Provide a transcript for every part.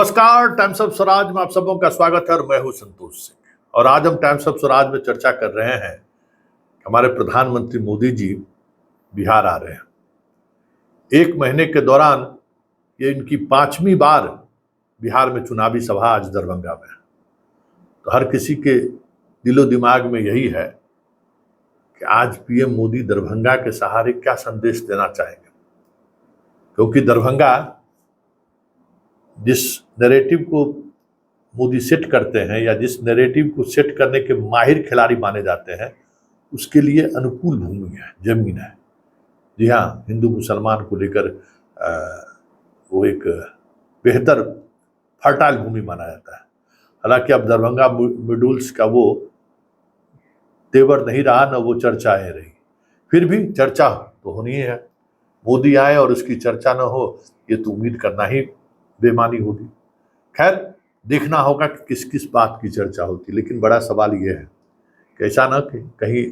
नमस्कार, times of Swaraj में आप सबों का स्वागत है और मैं हूं संतोष सिंह। और आज हम टाइम्स ऑफ स्वराज में चर्चा कर रहे हैं कि हमारे प्रधानमंत्री मोदी जी बिहार आ रहे हैं। एक महीने के दौरान ये इनकी 5वीं बार बिहार में चुनावी सभा आज दरभंगा में है। तो हर किसी के दिलो दिमाग में यही है कि आज पीएम मोदी दरभंगा के सहारे क्या संदेश देना चाहेंगे, क्योंकि दरभंगा जिस नैरेटिव को मोदी सेट करते हैं या जिस नैरेटिव को सेट करने के माहिर खिलाड़ी माने जाते हैं, उसके लिए अनुकूल भूमि है, जमीन है। जी हाँ, हिंदू मुसलमान को लेकर वो एक बेहतर फर्टाइल भूमि माना जाता है। हालांकि अब दरभंगा मॉड्यूल्स का वो तेवर नहीं रहा, न वो चर्चाएं रही। फिर भी चर्चा तो होनी है। मोदी आए और उसकी चर्चा न हो, ये तो उम्मीद करना ही बेमानी होगी। खैर, देखना होगा कि किस किस बात की चर्चा होती। लेकिन बड़ा सवाल ये है कि ऐसा ना कि कहीं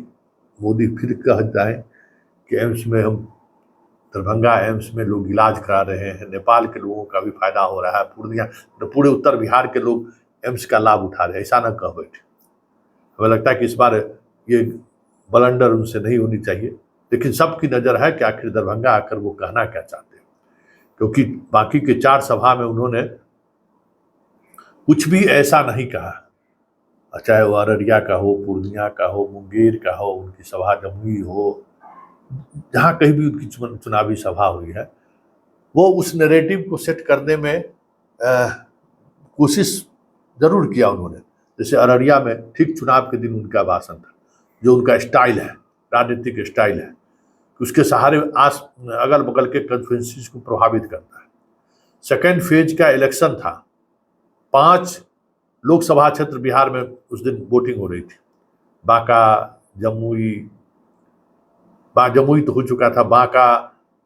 मोदी फिर कह जाए कि एम्स में हम दरभंगा एम्स में लोग इलाज करा रहे हैं, नेपाल के लोगों का भी फायदा हो रहा है, पूर्णिया तो पूरे उत्तर बिहार के लोग एम्स का लाभ उठा रहे हैं। ऐसा ना कह बैठे। हमें लगता है कि इस बार ये ब्लंडर उनसे नहीं होनी चाहिए। लेकिन सबकी नज़र है कि आखिर दरभंगा आकर वो कहना क्या चाहते हैं, क्योंकि बाकी के 4 सभा में उन्होंने कुछ भी ऐसा नहीं कहा। चाहे वो अररिया का हो, पूर्णिया का हो, मुंगेर का हो, उनकी सभा जमुई हो, जहाँ कहीं भी उनकी चुनावी सभा हुई है, वो उस नैरेटिव को सेट करने में कोशिश जरूर किया उन्होंने। जैसे अररिया में ठीक चुनाव के दिन उनका भाषण था, जो उनका स्टाइल है, राजनीतिक स्टाइल है, उसके सहारे अगल बगल के कॉन्स्टिट्यूएंसीज को प्रभावित करता है। सेकेंड फेज का इलेक्शन था, 5 लोकसभा क्षेत्र बिहार में उस दिन वोटिंग हो रही थी। बांका, जमुई तो हो चुका था, बांका,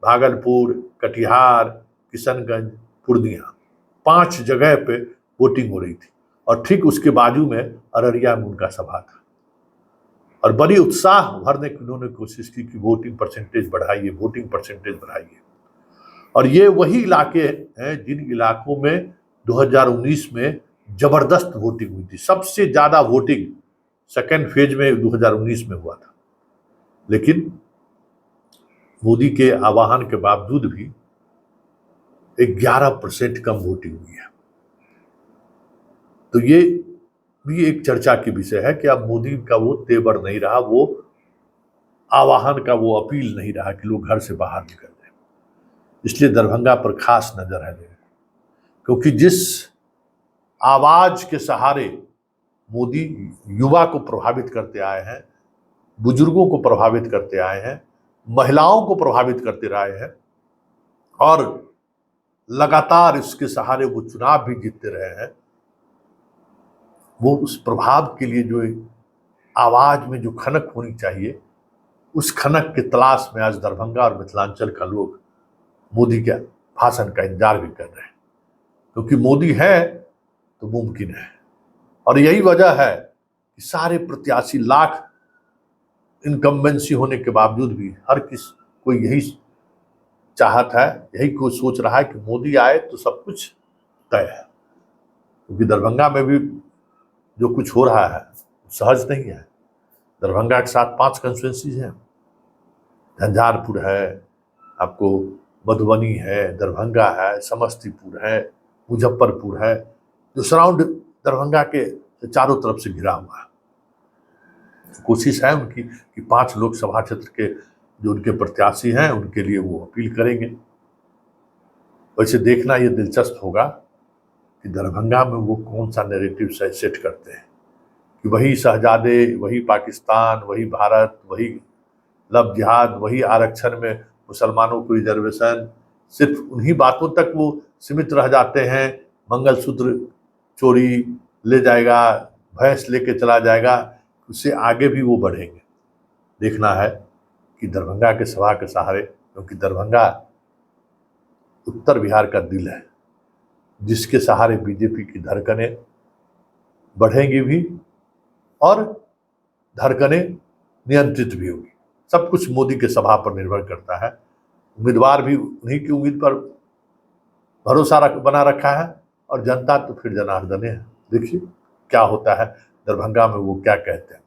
भागलपुर, कटिहार, किशनगंज, पूर्णिया, 5 जगह पे वोटिंग हो रही थी। और ठीक उसके बाजू में अररिया में उनका सभा था। और बड़ी उत्साह भरने की उन्होंने कोशिश की कि वोटिंग परसेंटेज बढ़ाइए, वोटिंग परसेंटेज बढ़ाइए। और ये वही इलाके हैं जिन इलाकों में 2019 में जबरदस्त वोटिंग हुई थी। सबसे ज्यादा वोटिंग सेकेंड फेज में 2019 में हुआ था। लेकिन मोदी के आह्वान के बावजूद भी 11% कम वोटिंग हुई है। तो ये भी एक चर्चा की विषय है कि अब मोदी का वो तेवर नहीं रहा, वो आह्वान का वो अपील नहीं रहा कि लोग घर से बाहर निकल जाए। इसलिए दरभंगा पर खास नजर है, क्योंकि जिस आवाज के सहारे मोदी युवा को प्रभावित करते आए हैं, बुजुर्गों को प्रभावित करते आए हैं, महिलाओं को प्रभावित करते रहे हैं, और लगातार इसके सहारे वो चुनाव भी जीतते रहे हैं, वो उस प्रभाव के लिए जो आवाज में जो खनक होनी चाहिए, उस खनक की तलाश में आज दरभंगा और मिथिलांचल का लोग मोदी के भाषण का इंतजार भी कर रहे हैं। क्योंकि मोदी है तो मुमकिन है। और यही वजह है कि सारे प्रत्याशी लाख इनकम्बेंसी होने के बावजूद भी हर कोई यही चाहत है, यही कोई सोच रहा है कि मोदी आए तो सब कुछ तय है। क्योंकि दरभंगा में भी जो कुछ हो रहा है सहज नहीं है। दरभंगा के साथ 5 कंस्टिट्यूएंसीज हैं। झंझारपुर है, आपको मधुबनी है, दरभंगा है, समस्तीपुर है, मुजफ्फरपुर है, जो सराउंड दरभंगा के चारों तरफ से घिरा हुआ है। कोशिश है उनकी कि 5 लोकसभा क्षेत्र के जो उनके प्रत्याशी हैं उनके लिए वो अपील करेंगे। वैसे देखना ये दिलचस्प होगा कि दरभंगा में वो कौन सा नैरेटिव सेट करते हैं कि वही शहजादे, वही पाकिस्तान, वही भारत, वही लव जिहाद, वही आरक्षण में मुसलमानों को रिजर्वेशन, सिर्फ उन्हीं बातों तक वो सीमित रह जाते हैं। मंगलसूत्र चोरी ले जाएगा, भैंस लेके चला जाएगा, उससे आगे भी वो बढ़ेंगे। देखना है कि दरभंगा के सभा के सहारे, क्योंकि दरभंगा उत्तर बिहार का दिल है, जिसके सहारे बीजेपी की धड़कनें बढ़ेंगी भी और धड़कनें नियंत्रित भी होगी। सब कुछ मोदी के सभा पर निर्भर करता है। उम्मीदवार भी उन्हीं की उम्मीद पर भरोसा बना रखा है और जनता तो फिर जनार्दने है। देखिए क्या होता है, दरभंगा में वो क्या कहते हैं।